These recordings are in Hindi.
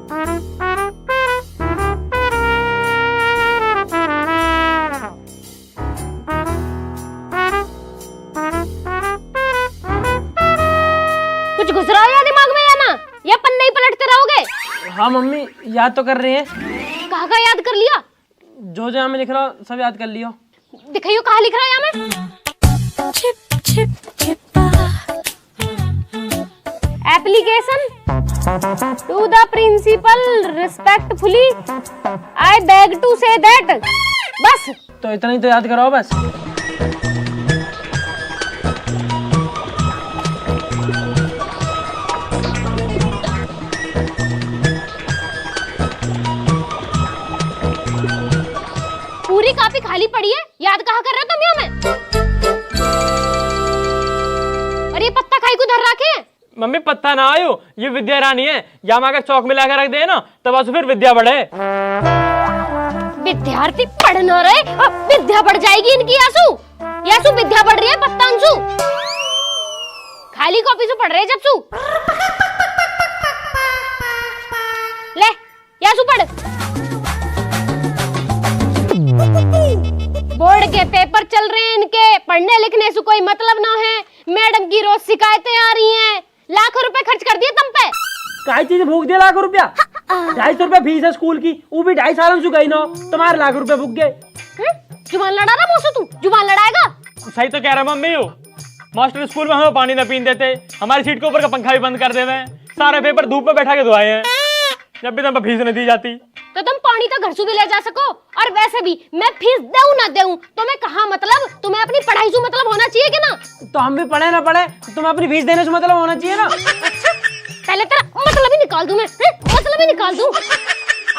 कुछ घुस रहा है दिमाग में या ना, या पन्ने ही पलटते रहोगे? हाँ मम्मी, याद तो कर रहे हैं। कहाँ का याद कर लिया? जो जो हमें लिख रहा हूँ सब याद कर लियो। दिखाइयो कहाँ लिख रहा है यहाँ में? Application to the principal respectfully I beg to say that. बस तो इतना ही तो याद कराओ बस। पूरी कॉपी खाली पड़ी है, याद कहाँ कर रहे हो तुम यहाँ में? और ये पत्ता खाई को धर रखे हैं? मम्मी पत्ता ना आयो, ये विद्या रानी है। या अगर चौक में लाकर रख दे ना तब आज फिर विद्या बढ़े। विद्यार्थी पढ़ न रहे, विद्या बढ़ जाएगी इनकी। यासु यासु विद्या बढ़ रही है, पत्ता अंशु खाली कॉपी से पढ़ रहे जब सु। ले यासु पढ़। बोर्ड के पेपर चल रहे हैं इनके, पढ़ने लिखने से कोई मतलब ना है। मैडम की रोज शिकायतें आ रही हैं। लाखों रुपए खर्च कर दिए तुम पे। काय चीज भूख दिया लाख रुपया? 250 फीस है स्कूल की, वो भी 2.5 साल से गई ना, तुम्हारे लाख रुपए भूख गए। जुबान लड़ा रहा मौसू, तू जुबान लड़ाएगा? सही तो कह रहा मम्मी हो। मास्टर स्कूल में हमें पानी न पीने देते, हमारी सीट के ऊपर का पंखा भी बंद कर देवे, सारे पेपर धूप में बैठा के धोए हैं, जब भी तुम फीस नहीं दी जाती। तो तुम पानी तो घर से भी ले जा सको। और वैसे भी मैं फीस दूं ना दूं तुम्हें कहाँ मतलब, तुम्हें अपनी पढ़ाई से मतलब होना चाहिए कि ना? तो हम भी पढ़े ना पढ़े, तुम्हें अपनी फीस देने से मतलब होना चाहिए ना। पहले तेरा मतलब ही निकाल दूं मैं, मतलब ही निकाल दूं।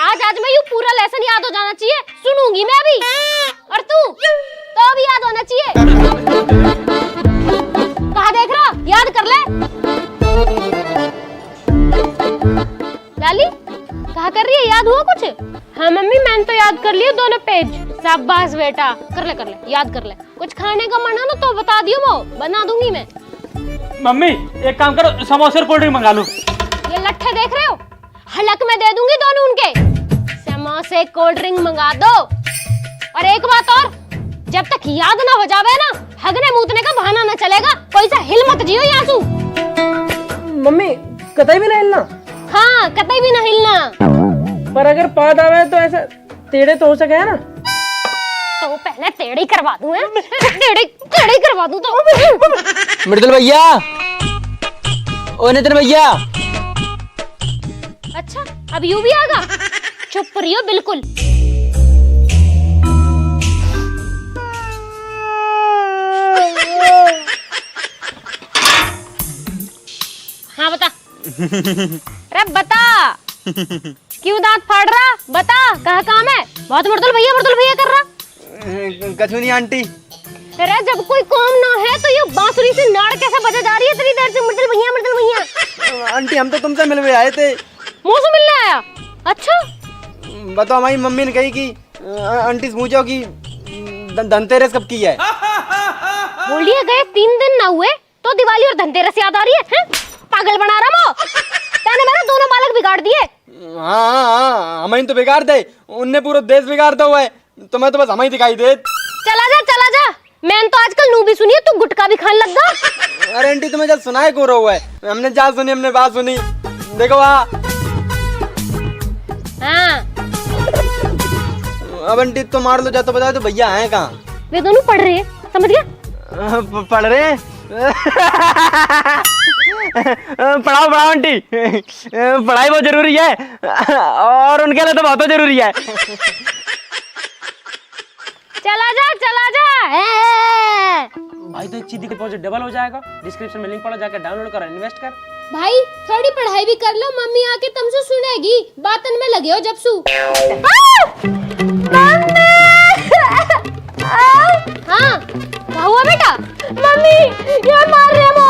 आज मैं यूं पूरा लेसन याद हो जाना चाहिए, सुनूंगी मैं अभी। और तू तो भी याद होना चाहिए। कहाँ देख रहा, याद कर ले। लाली कहाँ कर रही है, याद हुआ कुछ? हाँ मम्मी मैंने तो याद कर लिया दोनों पेज। शाबाश बेटा, कर ले याद कर ले। कुछ खाने का मन है ना तो बता दियो, वो बना दूंगी मैं। मम्मी एक काम करो, समोसे और कोल्ड ड्रिंक मंगा लो। ये लट्ठे देख रहे हो, हलक में दे दूंगी दोनों उनके। समोसे कोल्ड ड्रिंक मंगा दो। और एक बात और, जब तक याद ना हो जावे ना, हगने मूतने का बहाना ना चलेगा। कोई सा हिल मत जियो यासू। मम्मी कतई भी नहीं हिलना। हाँ कतई भी ना हिलना। पर अगर पाद आवे तो ऐसा टेढ़े तो हो सके है ना। तो पहले टेढ़े ही करवा दूं, टेढ़े ही करवा दूं तो। मृदुल भैया, ओ नितिन भैया। अच्छा अब यू भी आगा, चुप रहियो बिल्कुल। हाँ बता। अरे बता, क्यों दांत फाड़ रहा? बता कहाँ काम है? बहुत मृदुल भैया कर रहा। कछु नहीं आंटी। अरे जब कोई काम ना है तो ये बांसुरी से नाड़ कैसे बजा जा रही है तेरी देर से? मृदुल भैया। आंटी हम तो तुमसे मिलने आए थे। मुँह से मिलने आया? अच्छा बताओ, हमारी मम्मी ने कही कि आंटी से पूछो कि धनतेरस कब की है। बोलिए गए 3 दिन ना हुए तो दिवाली और धनतेरस याद आ रही है? पागल बना रहा वो। तैने मेरे दोनों बालक बिगाड़ दिए। हाँ हमें तो बिगाड़ दे, उनने पूरा देश बिगाड़ दो है। तुम्हें तो बस हमें दिखाई दे। चला जा। मैंने तो आजकल नू भी सुनी है, तू गुटखा भी खाने लग गया। अरे आंटी तुम्हें जब सुनाए को रहा है, हमने जा सुनी, हमने बात सुनी। देखो हाँ। अब आंटी तो मार लो, जा तो बताओ तो भैया हैं कहाँ? वे दोनों पढ़ रहे हैं, समझ गया? पढ़ रहे हैं। पढ़ाओ आंटी, पढ़ाई बहुत जरूरी है और उनके लिए तो बहुत जरूरी है। चला जा। भाई तो एक चीज डिपॉजिट डबल हो जाएगा। डिस्क्रिप्शन में लिंक पड़ा, जाकर डाउनलोड कर, इन्वेस्ट कर। भाई थोड़ी पढ़ाई भी कर लो, मम्मी आके तुमसे सुनेगी। बातन में लगे हो जब सु। हाँ क्या हुआ बेटा? मम्मी ये मार रहे वो।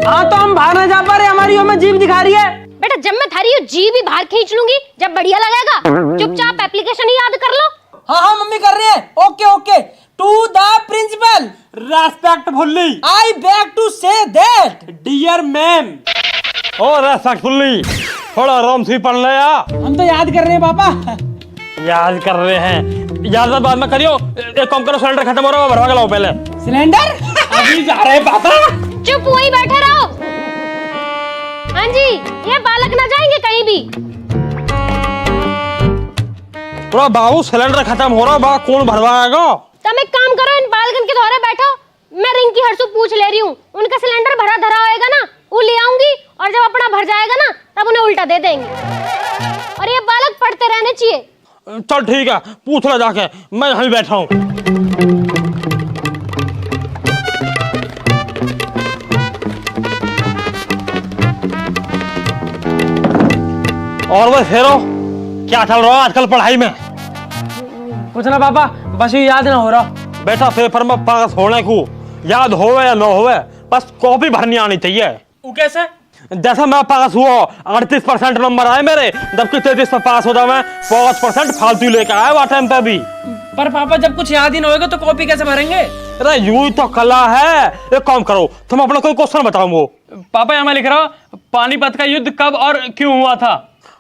हाँ तो हम बाहर ना जा पा रहे, हमारी में जीभ दिखा रही है। बेटा जब मैं थारी जी भी बाहर खींच लूंगी जब बढ़िया लगेगा। चुपचाप एप्लीकेशन ही याद कर लो। हाँ मम्मी कर रहे हैं। Okay. To the principal respectfully I beg to say that dear ma'am. ओ रेस्पेक्टफुली थोड़ा आराम से पढ़ ले यार। हम तो याद कर रहे हैं पापा। याद कर रहे हैं, याद बाद में करियो। एक काम करो, सिलेंडर खत्म हो रहा है, भरवा के लाओ पहले। सिलेंडर अभी जा रहे हैं पापा। चुप वहीं बैठे रहो। हाँ जी, ये बालक ना जाएंगे कहीं भी। थोड़ा बाबू सिलेंडर खत्म हो रहा, बा कौन भरवाएगा? तुम एक काम करो, इन बालकन के धोरे बैठो, मैं रिंकी हर्षु पूछ ले रही हूँ। उनका सिलेंडर भरा धरा होएगा ना, वो ले आऊंगी, और जब अपना भर जाएगा ना तब उन्हें उल्टा दे देंगे। और ये बालक पढ़ते रहने चाहिए। चल ठीक है, पूछ लो जाके, मैं यहीं बैठा हूँ। और वो फेरो क्या चल रहा है आजकल पढ़ाई में? कुछ ना पापा, बस ये याद ना हो रहा। बेटा पेपर में पास होने को याद होवे या न होवे, बस कॉपी भरनी आनी चाहिए। वो कैसे? जैसा मैं पास हुआ 38% नंबर आए मेरे, जबकि 33 पर पास होता मैं 5% फालतू लेकर आया वो टाइम पे भी। पर पापा जब कुछ याद ही ना होगा तो कॉपी कैसे भरेंगे? अरे यूं तो कला है। एक काम करो, तुम अपना कोई क्वेश्चन बताओ। वो पापा यहाँ मैं लिख रहा हूँ, पानीपत का युद्ध कब और क्यों हुआ था।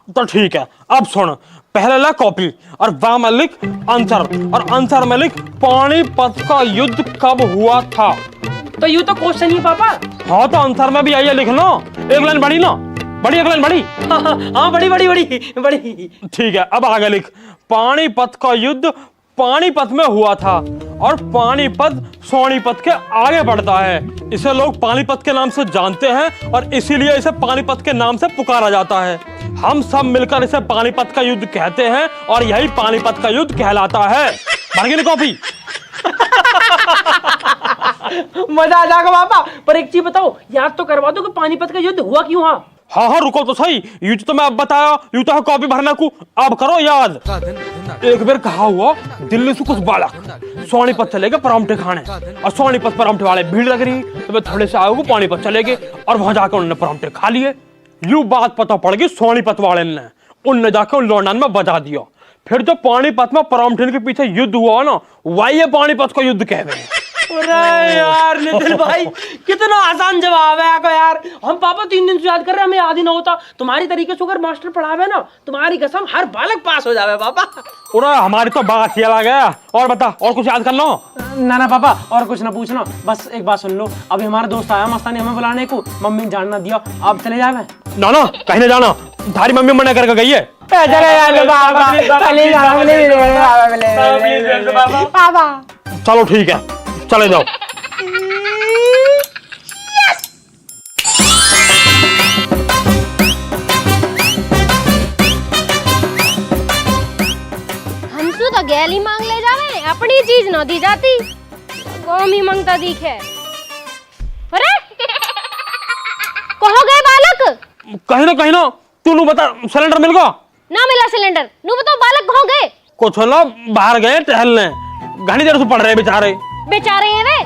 तो ठीक है, अब सुन, पहले ला कॉपी और वहां में लिख आंसर, और आंसर में लिख पानीपत का युद्ध कब हुआ था। तो यूं तो क्वेश्चन ही पापा। हाँ तो आंसर में भी आइए लिखना। एक लाइन बड़ी ना, बड़ी एक लाइन बड़ी। हाँ बड़ी बड़ी बड़ी बड़ी। ठीक है, अब आगे लिख, पानीपत का युद्ध पानीपत में हुआ था, और पानीपत सोनीपत के आगे बढ़ता है। इसे लोग पानीपत के नाम से जानते हैं, और इसीलिए इसे पानीपत के नाम से पुकारा जाता है। हम सब मिलकर इसे पानीपत का युद्ध कहते हैं, और यही पानीपत का युद्ध कहलाता है। भर गई कॉपी? मजा आ जाएगा पापा। पर एक चीज बताओ, याद तो करवा दो कि पानीपत का युद्ध हुआ क्यों? हाँ हाँ रुको तो सही, युद्ध तो मैं अब बताया, यूं तो है कॉपी भरने को, अब करो याद। एक बार कहा हुआ, दिल्ली से कुछ बालक सोनीपत चले गए परांठे खाने, और सोनीपत परांठे वाले भीड़ लग रही, तो वे थोड़े से आगे पानीपत चले गए, और वहां जाकर उन्होंने परांठे खा लिए। यूं बात पता पड़ गई सोनीपत वाले ने, उनने जाकर उन लौंडन में बजा दिया। फिर जो पानीपत में परांठे के पीछे युद्ध हुआ ना, वही पानीपत का युद्ध कह रहे हैं। अरे यार नितिन भाई, कितना आसान जवाब है आपका यार। हम पापा 3 दिन से याद कर रहे हैं, हमें याद ही ना होता। तुम्हारी तरीके से अगर मास्टर पढ़ावे ना, तुम्हारी कसम हर बालक पास हो जावे पापा। अरे हमारी तो बात चला गया। और बता, और कुछ याद कर लो। ना ना पापा, और कुछ ना पूछना, बस एक बात सुन लो। अभी हमारा दोस्त आया मस्तानी हमें बुलाने को, मम्मी ने जान ना दिया, आप चले जावे। ना ना कहीं ना जाना, थारी मम्मी मना करके गई है। चलो ठीक है, चले जाओ। हमसू तो गैली मांग ले जावे, अपनी चीज ना दी जाती, कौम ही मांगता दिखे। अरे कहो गए बालक? कहीं ना तू बता, सिलेंडर मिल गया? ना मिला सिलेंडर। नू बताओ बालक कहाँ गए? कुछ ना बाहर गए टहलने, घनी देर से पढ़ रहे बेचारे। बेचारे हैं वे,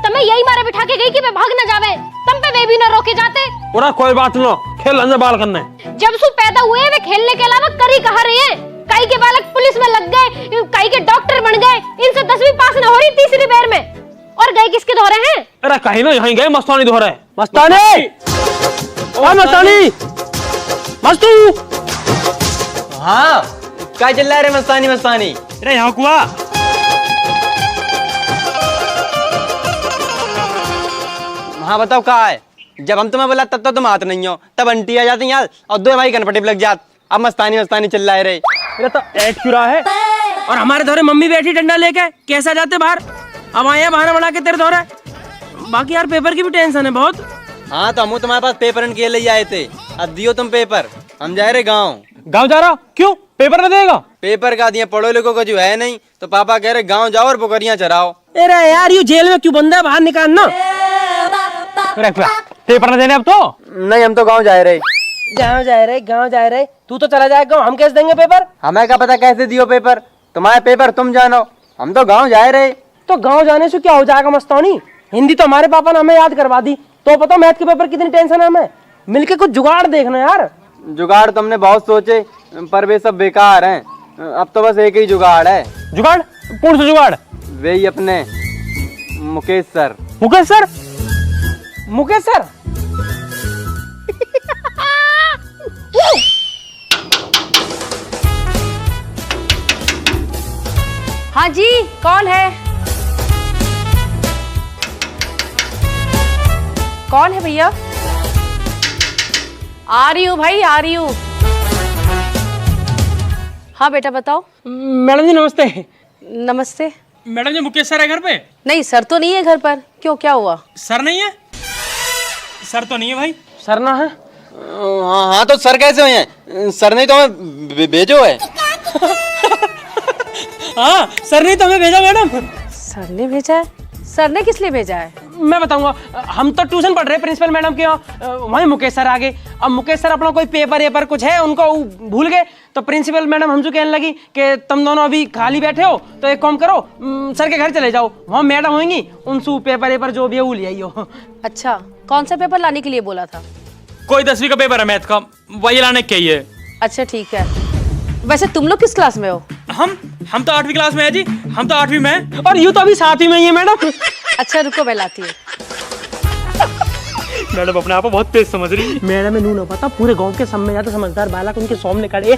तमें यही मारे बिठा के गई कि वे भाग न जावे, तम पे वे भी न रोके जाते। पूरा कोई बात ना, खेल अंदर बाल करने। जब सु पैदा हुए वे खेलने के अलावा करी कहा रहे हैं। कई के बालक पुलिस में लग गए, कई के डॉक्टर बन गए, इनसे 10वीं पास न हो रही तीसरी बार में। और गए किसके धोरे हैं? अरे कहीं ना यहीं गए मस्तानी धोरे। मस्तानी, ओ मस्तानी, मस्तू। हाँ क्या चल रहा है मस्तानी? मस्तानी अरे यहाँ कुआ। हाँ बताओ कहाँ है? जब हम तुम्हें बोला तब तो तुम आते नहीं हो, तब आंटी आ जाती यार, और दो भाई कनपटी लग जात। अब मस्तानी मस्तानी चल रहा है। अरे तो ऐड क्यों रहा है? और हमारे धोरे मम्मी बैठी डंडा लेके, कैसा जाते बाहर? अब आए बहाना बना के तेरे धोरे। बाकी यार पेपर की भी टेंशन है बहुत। हाँ तो हम तुम्हारे पास पेपर के लिए आए थे, अब दियो तुम पेपर। हम जा रहे गाँव। गाँव जा रहा? क्यों, पेपर नहीं देगा? पेपर का दिए, पढ़ो लिखो का जो है नहीं, तो पापा कह रहे गाँव जाओ और बकरियां चराओ। अरे यार ये जेल में क्यों बंद है, बाहर निकालना। पेपर नहीं देने अब तो? नहीं हम तो गाँव जा रहे। गाँव जा रहे। तू तो चला जाएगा, हम कैसे देंगे पेपर? हमें क्या पता कैसे दियो पेपर, तुम्हारे पेपर तुम जानो, हम तो गाँव जा रहे। तो गाँव जाने से क्या हो जाएगा मस्तानी? हिंदी तो हमारे पापा ने हमें याद करवा दी, तो पता मैथ के पेपर कितनी टेंशन है हमें। मिलके कुछ जुगाड़ देखना यार। जुगाड़ तुमने बहुत सोचे, पर वे सब बेकार हैं। अब तो बस एक ही जुगाड़ है। जुगाड़? कौन सा जुगाड़? वे ही अपने Mukesh sir. Mukesh sir? Mukesh sir हाँ जी, कौन है? कौन है भैया? आ रही हूँ भाई, आ रही हूँ। हाँ बेटा बताओ। मैडम जी नमस्ते। नमस्ते। मैडम जी मुकेश सर है घर पे? नहीं, सर तो नहीं है घर पर। क्यों, क्या हुआ? सर नहीं है? सर तो नहीं है भाई। सर ना है? हाँ हाँ, तो सर कैसे हुए हैं? सर ने तो हमें भेजो है। हाँ, सर ने तो हमें भेजा मैडम। सर ने भेजा है? सर ने किस लिए भेजा है? मैं बताऊंगा। हम तो ट्यूशन पढ़ रहे हैं प्रिंसिपल मैडम के यहाँ, वहीं मुकेश सर आ गए। अब मुकेश सर अपना कोई पेपर कुछ है उनको भूल गए, तो प्रिंसिपल मैडम हमसे कहने लगी कि तुम दोनों अभी खाली बैठे हो तो एक काम करो, सर के घर चले जाओ, वहाँ मैडम होंगी, उनसे पेपर जो भी है वो ले आइयो। अच्छा, कौन सा पेपर लाने के लिए बोला था? कोई 10वीं का पेपर है मैथ का, वही लाने के ही है। अच्छा ठीक है। वैसे तुम लोग किस क्लास में हो? हम तो 8वीं क्लास में है जी, हम तो 8वीं में है। और यूँ तो अभी साथ ही में ही है मैडम। अच्छा रुको, मैं लाती हूँ। मैडम अपने आप को बहुत तेज समझ रही। मैडम में नू ना पता, पूरे गांव के सब में ज्यादा समझदार बालक उनके सामने खड़े।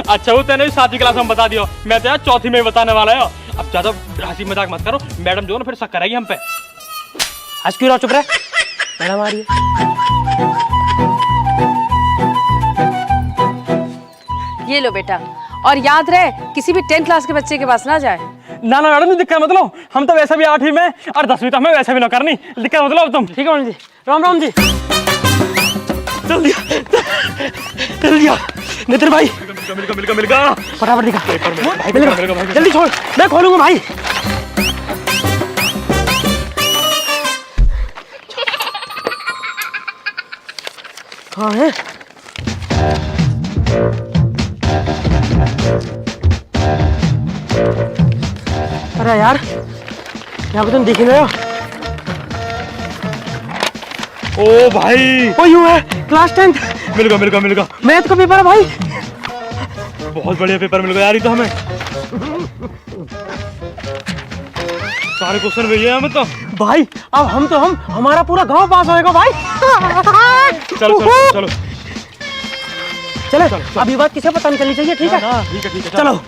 अच्छा वो तेने 7वीं क्लास में बता दियो, मैं तो यार 4थी में बताने वाला है। अब ज्यादा हंसी मजाक मत करो, मैडम जो है ना फिर शक करेगी हम पे। हंस क्यों रहा, चुप रहे। मैडम आ रही है। ये लो बेटा, और याद रहे किसी भी 10th क्लास के बच्चे के पास ना जाए। ना ना मैडम दिक्कत मतलब, हम तो वैसे भी 8वीं में और 10वीं तो हमें वैसे भी ना करनी, दिक्कत मतलब तुम। ठीक है मैडम जी, राम राम जी। चल दिया नितिन भाई मिल गया फटाफट दिखा। भाई जल्दी छोड़, मैं खोलूंगा भाई। हाँ है। अरे यार, यहाँ पे तुम दिख नहीं रहे हो। ओ भाई वो यूं है, क्लास 10th मिल गया मैथ का पेपर है भाई। बहुत बढ़िया पेपर मिल गया यार, ये तो हमें सारे क्वेश्चन भैया हमें तो। भाई अब हम हमारा पूरा गांव पास होएगा भाई। चलो चले, अब ये बात किसे पता नहीं चलनी चाहिए, ठीक है? ठीक है चलो।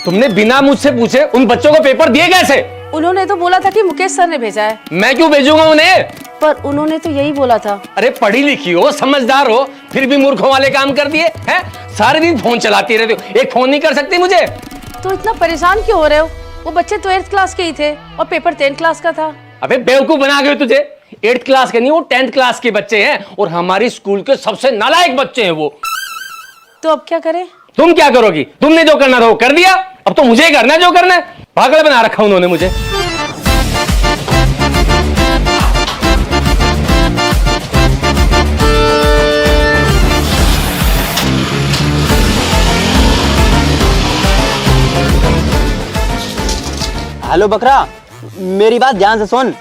तुमने बिना मुझसे पूछे उन बच्चों को पेपर दिए कैसे? उन्होंने तो बोला था कि मुकेश सर ने भेजा है। मैं क्यों भेजूंगा उन्हें? पर उन्होंने तो यही बोला था। अरे पढ़ी लिखी हो, समझदार हो, फिर भी मूर्खों वाले काम कर दिए हैं। सारे दिन फोन चलाती रहते हो, एक फोन नहीं कर सकती मुझे? तो इतना परेशान क्यों हो रहे हो? वो बच्चे 12th क्लास के ही थे और पेपर 10th क्लास का था। अबे बेवकूफ बना गए तुझे। 8th क्लास के नहीं, वो 10th क्लास के बच्चे हैं और हमारी स्कूल के सबसे नालायक बच्चे हैं वो। तो अब क्या करें? तुम क्या करोगी? तुमने जो करना था वो कर दिया, अब तो मुझे करना है जो करना है। पागल बना रखा उन्होंने मुझे। हेलो बकरा, मेरी बात ध्यान से सुन।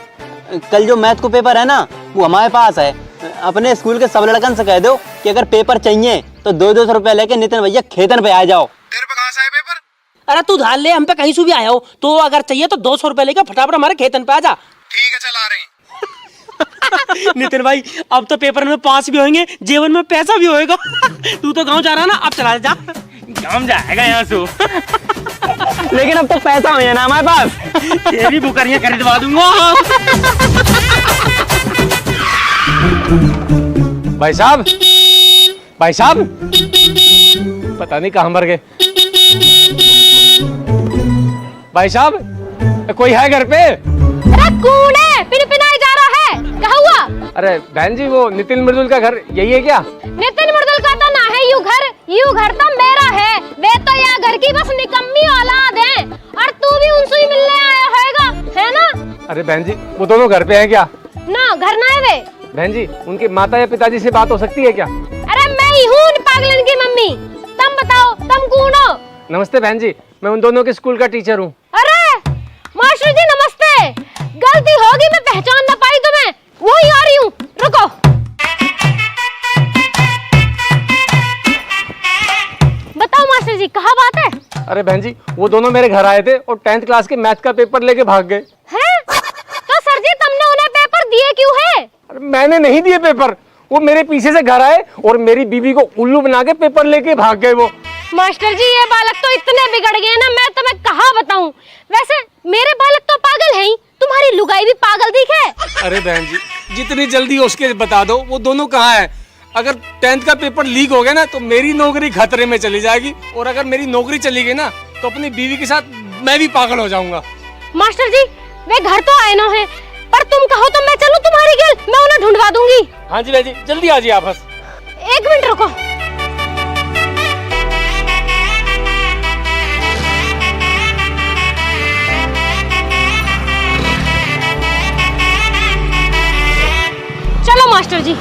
कल जो मैथ को पेपर है ना, वो हमारे पास है। अपने स्कूल के सब लड़कन से कह दो कि अगर पेपर चाहिए तो 200 रुपए लेके नितिन भैया खेतन पे आ जाओ। तेरे पे कहाँ से है पेपर? अरे तू धार ले, हम पे कहीं से भी आया हो, तो अगर चाहिए तो 200 रुपए लेके फटाफट हमारे खेतन पे आ जा। ठीक है, चल आ रहे हैं। नितिन भाई अब तो पेपर में पास भी होंगे, जीवन में पैसा भी होएगा। तू तो गांव जा रहा है ना, अब चला जा। काम जाएगा यहाँ से। लेकिन अब तो पैसा हो ना हमारे पास। तेरी बुकरियां खरीदवा दूंगा। भाई साहब, भाई साहब, पता नहीं कहाँ मर गए। भाई साहब, कोई है घर पे? अरे कौन है? पिनपिनाई जा रहा है, क्या हुआ? अरे बहन जी, वो नितिन मृदुल का घर यही है क्या? नितिन मृदुल का तो ना है यू घर तो मेरा है। वे तो यहाँ घर की बस निकम्मी औलाद है, और तू भी उनसे ही मिलने आया होएगा, है ना? अरे बहन जी, वो दोनों घर पे हैं क्या? ना घर ना है वे। बहन जी, उनके माता या पिताजी से बात हो सकती है क्या? अरे मैं ही हूँ उन पागलन की मम्मी। तुम बताओ, तुम कौन हो? नमस्ते बहन जी, मैं उन दोनों के स्कूल का टीचर हूँ। अरे मास्टर जी नमस्ते, गलती होगी, मैं पहचान ना पाई तुम्हें, वही आ रही हूँ, रुको। बताओ मास्टर जी, कहाँ बात है? अरे बहन जी, वो दोनों मेरे घर आए थे और 10th क्लास के मैथ का पेपर लेके भाग गए। हैं? तो सर जी तुमने उन्हें पेपर दिए क्यों है? अरे मैंने नहीं दिए पेपर, वो मेरे पीछे से घर आए और मेरी बीवी को उल्लू बना के पेपर लेके भाग गए वो। मास्टर जी ये बालक तो इतने बिगड़ गए ना, मैं तुम्हें कहाँ बताऊं। वैसे मेरे बालक तो पागल है ही, तुम्हारी लुगाई भी पागल दिखे। अरे बहन जी, जितनी जल्दी हो सके बता दो वो दोनों कहाँ है। अगर 10th का पेपर लीक हो गया ना तो मेरी नौकरी खतरे में चली जाएगी, और अगर मेरी नौकरी चली गई ना तो अपनी बीवी के साथ मैं भी पागल हो जाऊंगा। मास्टर जी वे घर तो आए ना है, पर तुम कहो तो मैं चलूं तुम्हारी गेल, मैं उन्हें ढूंढवा दूंगी। हाँ जी बहन जी, जल्दी आ जाइए आप बस। 1 मिनट रुको। चलो मास्टर जी।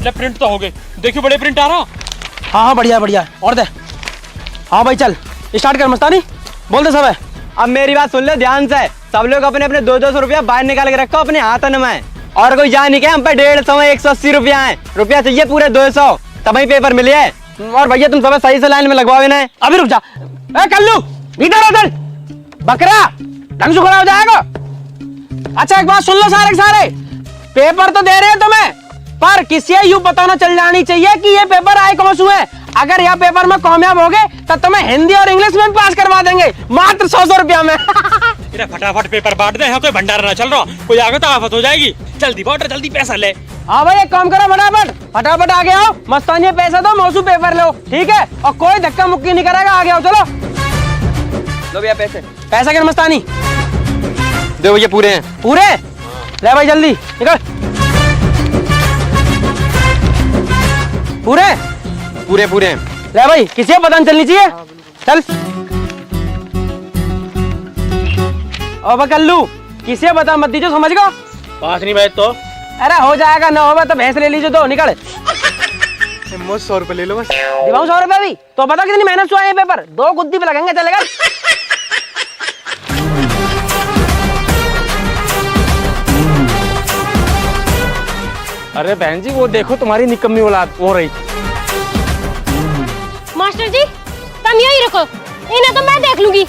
ले प्रिंट तो हो गए, देखियो बड़े प्रिंट आ रहा। हाँ हाँ बढ़िया बढ़िया, और दे। हाँ भाई चल स्टार्ट कर मस्तानी, बोल दे सब है। अब मेरी बात सुन ले ध्यान से, सब लोग अपने अपने 200 रुपया बाहर निकाल के रखो अपने हाथन में, और कोई जान नहीं के हम पे 150 180 रुपया है, रुपया चाहिए पूरे 200 तभी पेपर मिले है। और भैया तुम सब सही से लाइन में लगवाओ इन्हें। अभी रुक जा, ए कल्लू इधर उधर, बकरा ढंग से खड़ा हो जाएगा। अच्छा एक बात सुन लो सारे के सारे, पेपर तो दे रहे हैं तुम्हें, पर किसी यूं पता ना चल जानी चाहिए कि ये पेपर आए कौन से है। अगर यह पेपर में कामयाब हो गए तो तुम्हें हिंदी और इंग्लिश में पास करवा देंगे, मात्र 100 रुपया में। फटाफट पेपर बांट दे, कोई भंडारा ना चल रहा, कोई आगे तो आफत हो जाएगी। जल्दी बांट, जल्दी पैसा ले। हाँ भाई एक काम करो, फटाफट फटाफट आगे आओ, मस्तानी पैसा दो, मौसू पेपर लो, ठीक है, और कोई धक्का मुक्की नहीं करेगा, आगे आओ चलो। लो भैया पैसे। पैसा कर मस्तानी, दो भैया पूरे हैं। पूरे ले भाई जल्दी निकल। पूरे पूरे पूरे हैं। ले भाई, किसी को पता नहीं चलनी चाहिए। चल अब कल्लू किसी को पता मत दीजिए, समझ गो। पास नहीं बैठ तो अरे हो जाएगा, ना होगा तो भैंस ले लीजिए, दो निकल। 100 रुपए ले लो बस। दिखाऊं 100 रुपए भी तो पता कितनी मेहनत से आए हैं पेपर, 2 गुद्दी पे लगेंगे, चलेगा। अरे बहन जी वो देखो तुम्हारी निकम्मी औलाद हो रही। मास्टर जी तुम यही रखो, इन्हें तो मैं देख लूंगी।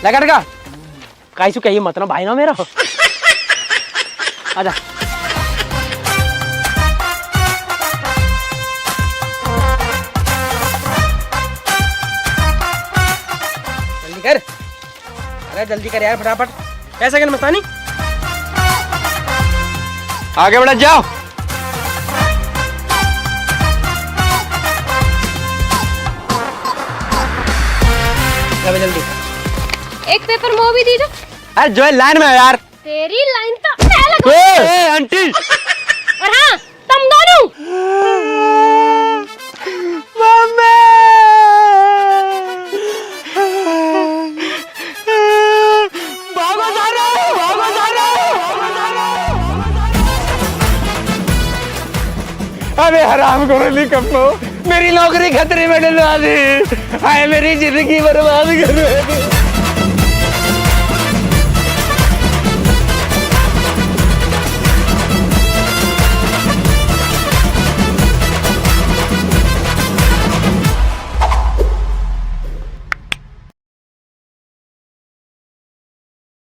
लगा का कैसू कहिए मत ना भाई ना मेरा। आजा जल्दी कर, अरे जल्दी कर यार फटाफट। ऐसा कर मस्तानी, आगे बढ़ जाओ। जल्दी। एक पेपर वो भी दीजिए। अरे जो है लाइन में है यार। तेरी लाइन तो मैं लगूं। ए आंटी। और हाँ तुम दोनों। अरे हराम करो निकम्मो, मेरी नौकरी खतरे में डलवा दी, हाय मेरी जिंदगी बर्बाद कर